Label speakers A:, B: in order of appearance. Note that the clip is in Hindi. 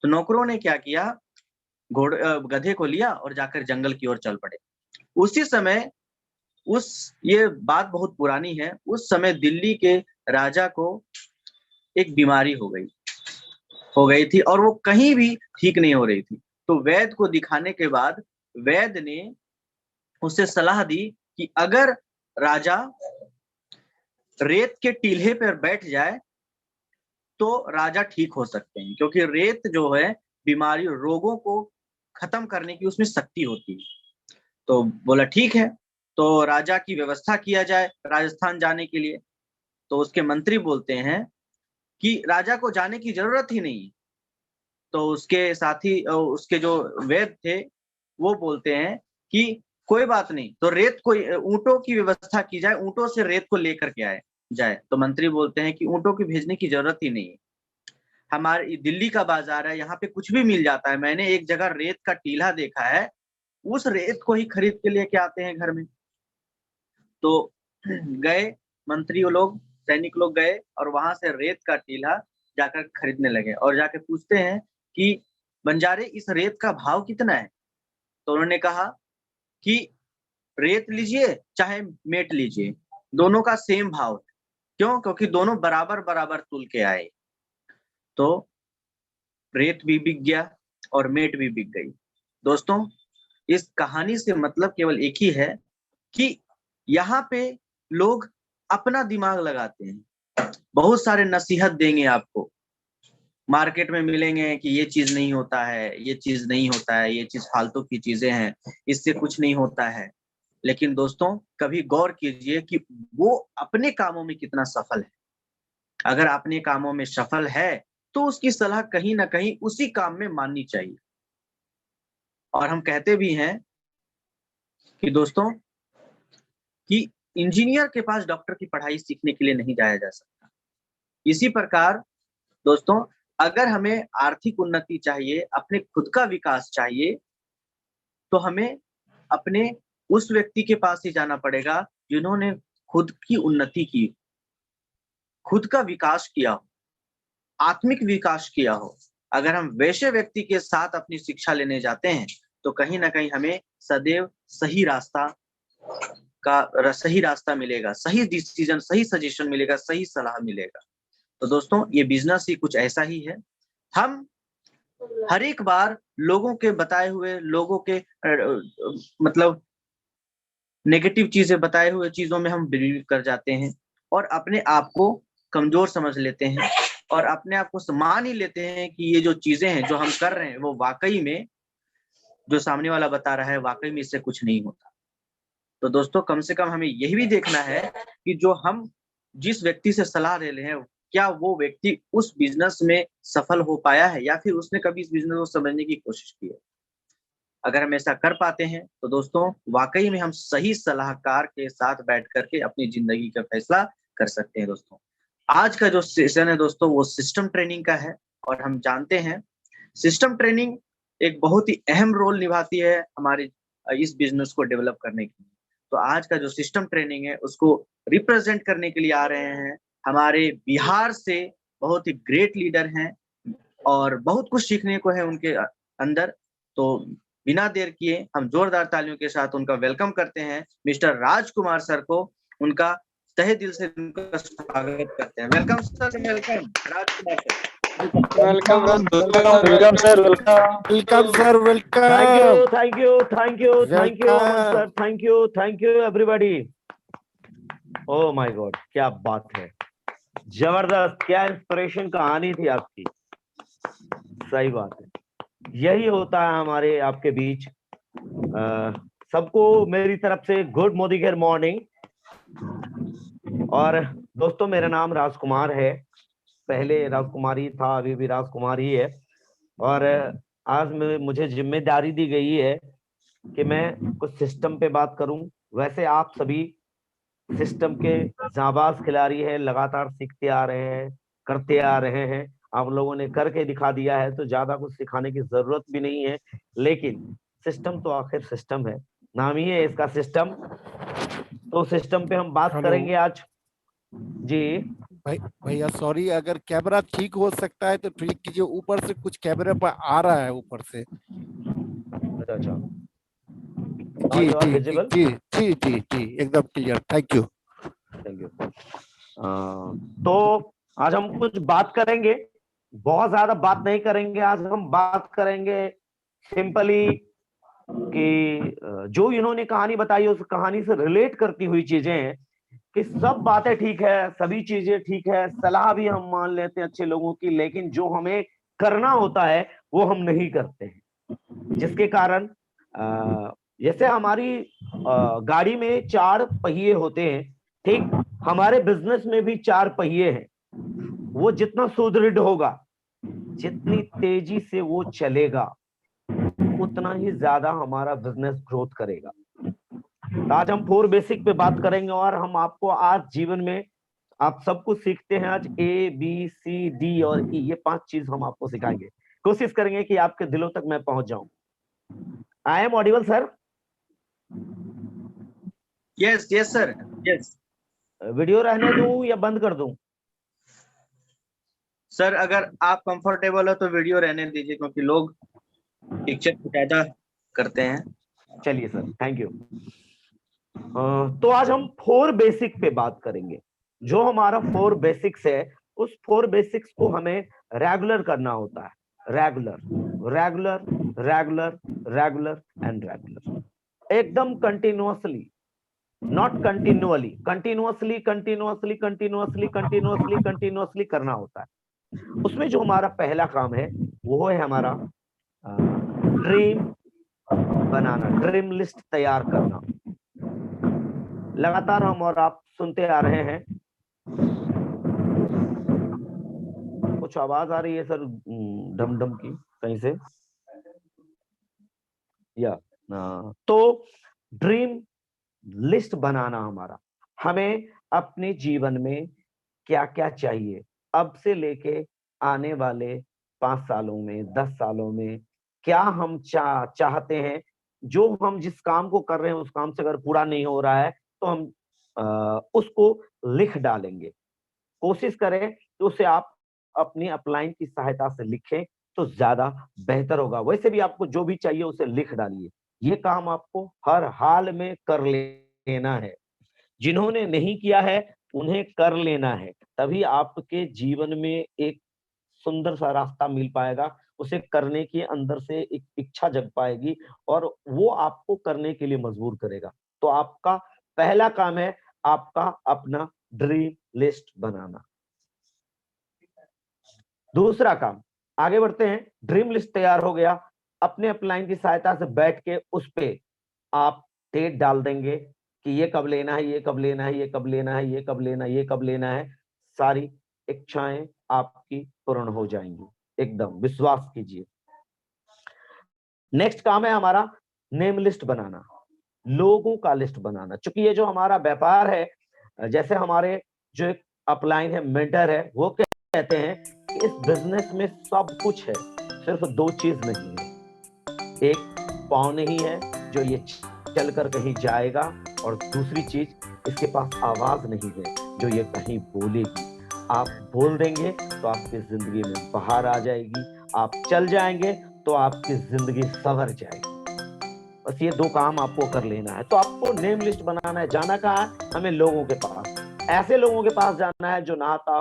A: तो नौकरों ने क्या किया, गधे को लिया और जाकर जंगल की ओर चल पड़े। उसी समय ये बात बहुत पुरानी है, उस समय दिल्ली के राजा को एक बीमारी हो गई थी और वो कहीं भी ठीक नहीं हो रही थी। तो वैद्य को दिखाने के बाद वैद्य ने उसे सलाह दी कि अगर राजा रेत के टीले पर बैठ जाए तो राजा ठीक हो सकते हैं, क्योंकि रेत जो है बीमारी रोगों को खत्म करने की उसमें शक्ति होती है। तो बोला ठीक है, तो राजा की व्यवस्था किया जाए राजस्थान जाने के लिए। तो उसके मंत्री बोलते हैं कि राजा को जाने की जरूरत ही नहीं है। तो उसके साथी उसके जो वैद्य थे वो बोलते हैं कि कोई बात नहीं, तो रेत को ऊंटों की व्यवस्था की जाए, ऊंटों से रेत को लेकर के आए जाए। तो मंत्री बोलते हैं कि ऊंटों की भेजने की जरूरत ही नहीं है, हमारे दिल्ली का बाजार है, यहाँ पे कुछ भी मिल जाता है। मैंने एक जगह रेत का टीला देखा है, उस रेत को ही खरीद के लेके आते हैं घर में। तो गए मंत्री लोग, सैनिक लोग गए और वहां से रेत का टीला जाकर खरीदने लगे और जाके पूछते हैं कि बंजारे इस रेत का भाव कितना है? तो उन्होंने कहा कि रेत लीजिए चाहे मेट लीजिए, दोनों का सेम भाव है। क्यों? क्योंकि दोनों बराबर बराबर तुल के आए। तो रेत भी बिक गया और मेट भी बिक गई। दोस्तों, इस कहानी से मतलब केवल एक ही है कि यहाँ पे लोग अपना दिमाग लगाते हैं। बहुत सारे नसीहत देंगे आपको, मार्केट में मिलेंगे कि ये चीज नहीं होता है, ये चीज नहीं होता है, ये चीज फालतू की चीजें हैं, इससे कुछ नहीं होता है। लेकिन दोस्तों, कभी गौर कीजिए कि वो अपने कामों में कितना सफल है। अगर अपने कामों में सफल है तो उसकी सलाह कहीं ना कहीं उसी काम में माननी चाहिए। और हम कहते भी हैं कि दोस्तों कि इंजीनियर के पास डॉक्टर की पढ़ाई सीखने के लिए नहीं जाया जा सकता। इसी प्रकार दोस्तों, अगर हमें आर्थिक उन्नति चाहिए, अपने खुद का विकास चाहिए, तो हमें अपने उस व्यक्ति के पास ही जाना पड़ेगा जिन्होंने खुद की उन्नति की, खुद का विकास किया हो, आत्मिक विकास किया हो। अगर हम वैसे व्यक्ति के साथ अपनी शिक्षा लेने जाते हैं तो कहीं ना कहीं हमें सदैव सही रास्ता मिलेगा, सही डिसीजन, सही सजेशन मिलेगा, सही सलाह मिलेगा। तो दोस्तों, ये बिजनेस ही कुछ ऐसा ही है। हम हर एक बार लोगों के बताए हुए, लोगों के मतलब नेगेटिव चीजें बताए हुए चीजों में हम बिलीव कर जाते हैं और अपने आप को कमजोर समझ लेते हैं और अपने आप को मान ही लेते हैं कि ये जो चीजें हैं जो हम कर रहे हैं वो वाकई में, जो सामने वाला बता रहा है वाकई में इससे कुछ नहीं होता। तो दोस्तों, कम से कम हमें यही भी देखना है कि जो हम जिस व्यक्ति से सलाह ले रहे हैं, क्या वो व्यक्ति उस बिजनेस में सफल हो पाया है या फिर उसने कभी इस बिजनेस को समझने की कोशिश की है। अगर हम ऐसा कर पाते हैं तो दोस्तों, वाकई में हम सही सलाहकार के साथ बैठ करके अपनी जिंदगी का फैसला कर सकते हैं। दोस्तों, आज का जो सेशन है दोस्तों, वो सिस्टम ट्रेनिंग का है और हम जानते हैं सिस्टम ट्रेनिंग एक बहुत ही अहम रोल निभाती है हमारे इस बिजनेस को डेवलप करने के लिए। तो आज का जो सिस्टम ट्रेनिंग है उसको रिप्रेजेंट करने के लिए आ रहे हैं हमारे बिहार से बहुत ही ग्रेट लीडर हैं और बहुत कुछ सीखने को है उनके अंदर। तो बिना देर किए हम जोरदार तालियों के साथ उनका वेलकम करते हैं, मिस्टर राजकुमार सर को। उनका तहे दिल से उनका स्वागत करते हैं। Welcome sir, welcome Rajkumar sir.
B: Welcome welcome sir, welcome sir, welcome.
C: Thank you Aman sir, thank you everybody. Oh my God, क्या बात है, जबरदस्त, क्या इंस्पिरेशन कहानी थी आपकी। सही बात है, यही होता है हमारे आपके बीच। सबको मेरी तरफ से गुड मोदी केयर मॉर्निंग। और दोस्तों, मेरा नाम राजकुमार है, पहले राजकुमार ही था, अभी भी राजकुमार ही है। और आज मुझे जिम्मेदारी दी गई है कि मैं कुछ सिस्टम पे बात करूं। वैसे आप सभी सिस्टम के जाबाज खिलाड़ी हैं, लगातार सीखते आ रहे हैं, करते आ रहे हैं। आप लोगों ने करके दिखा दिया है, तो ज्यादा कुछ सिखाने की जरूरत भी नहीं है। लेकिन सिस्टम तो आखिर सिस्टम है, नाम ही है इसका सिस्टम। तो सिस्टम पे हम बात करेंगे आज जी।
B: भैया सॉरी, अगर कैमरा ठीक हो सकता है तो ठीक कीजिए, ऊपर से कुछ कैमरे पर आ रहा है ऊपर से।
C: अच्छा,
B: जी
C: यू आर
B: जी जी
C: विजिबल।
B: जी जी जी जी, एकदम clear, thank you.
C: Thank you. तो आज हम कुछ बात करेंगे, बहुत ज्यादा बात नहीं करेंगे। आज हम बात करेंगे सिंपली कि जो इन्होंने कहानी बताई उस कहानी से रिलेट करती हुई चीजें हैं कि सब बातें ठीक है, सभी चीजें ठीक है, सलाह भी हम मान लेते हैं अच्छे लोगों की, लेकिन जो हमें करना होता है वो हम नहीं करते हैं, जिसके कारण जैसे हमारी गाड़ी में 4 पहिए होते हैं, ठीक हमारे बिजनेस में भी 4 पहिए हैं। वो जितना सुदृढ़ होगा, जितनी तेजी से वो चलेगा, उतना ही ज्यादा हमारा बिजनेस ग्रोथ करेगा। तो आज हम 4 बेसिक पे बात करेंगे और हम आपको आज जीवन में आप सब कुछ सीखते हैं। आज ABCD और E, ये 5 चीज हम आपको सिखाएंगे। कोशिश करेंगे कि आपके दिलों तक मैं पहुंच जाऊं। I am audible sir?
A: Yes yes sir, yes
C: video रहने दूं या बंद कर दूं?
A: सर, अगर आप कंफर्टेबल हो तो वीडियो रहने दीजिए, क्योंकि लोग पिक्चर को ज्यादा करते हैं।
C: चलिए सर, थैंक यू। तो आज हम 4 बेसिक पे बात करेंगे। जो हमारा 4 बेसिक्स है, उस 4 बेसिक्स को हमें रेगुलर करना होता है। Regular regular regular regular and regular, एकदम continuously, not continually, continuously continuously continuously continuously continuously करना होता है। उसमें जो हमारा पहला काम है वो है हमारा ड्रीम बनाना, ड्रीम लिस्ट तैयार करना। लगातार हम और आप सुनते आ रहे हैं, कुछ आवाज आ रही है सर डम डम की कहीं से, या तो ड्रीम लिस्ट बनाना हमारा, हमें अपने जीवन में क्या क्या चाहिए, अब से लेके आने वाले 5 सालों में, 10 सालों में क्या हम चाहते हैं। जो हम जिस काम को कर रहे हैं उस काम से अगर पूरा नहीं हो रहा है तो हम उसको लिख डालेंगे। कोशिश करें कि उसे आप अपनी अपलाइन की सहायता से लिखें तो ज्यादा बेहतर होगा। वैसे भी आपको जो भी चाहिए उसे लिख डालिए। ये काम आपको हर हाल में कर लेना है। जिन्होंने नहीं किया है उन्हें कर लेना है, तभी आपके जीवन में एक सुंदर सा रास्ता मिल पाएगा। उसे करने के अंदर से एक इच्छा जग पाएगी और वो आपको करने के लिए मजबूर करेगा। तो आपका पहला काम है आपका अपना ड्रीम लिस्ट बनाना। दूसरा काम, आगे बढ़ते हैं। ड्रीम लिस्ट तैयार हो गया, अपने अपलाइन की सहायता से बैठ के उस पे आप डेट डाल देंगे कि ये कब लेना है, ये कब लेना है, ये कब लेना है, ये कब लेना है, ये कब लेना है। सारी इच्छाएं आपकी पूर्ण हो जाएंगी, एकदम विश्वास कीजिए। नेक्स्ट काम है हमारा नेम लिस्ट बनाना, लोगों का लिस्ट बनाना। चूंकि ये जो हमारा व्यापार है, जैसे हमारे जो एक अपलाइन है, मेंटर है, वो कहते हैं कि इस बिजनेस में सब कुछ है, सिर्फ 2 चीज नहीं है। एक पाँव नहीं है जो ये चलकर कहीं जाएगा, और दूसरी चीज इसके पास आवाज नहीं है जो ये कहीं बोलेगी। आप बोल देंगे तो आपकी जिंदगी में बाहर आ जाएगी, आप चल जाएंगे तो आपकी जिंदगी संवर जाएगी। बस ये 2 काम आपको कर लेना है। तो आपको नेम लिस्ट बनाना है। जाना कहाँ है? हमें लोगों के पास, ऐसे लोगों के पास जाना है जो ना आता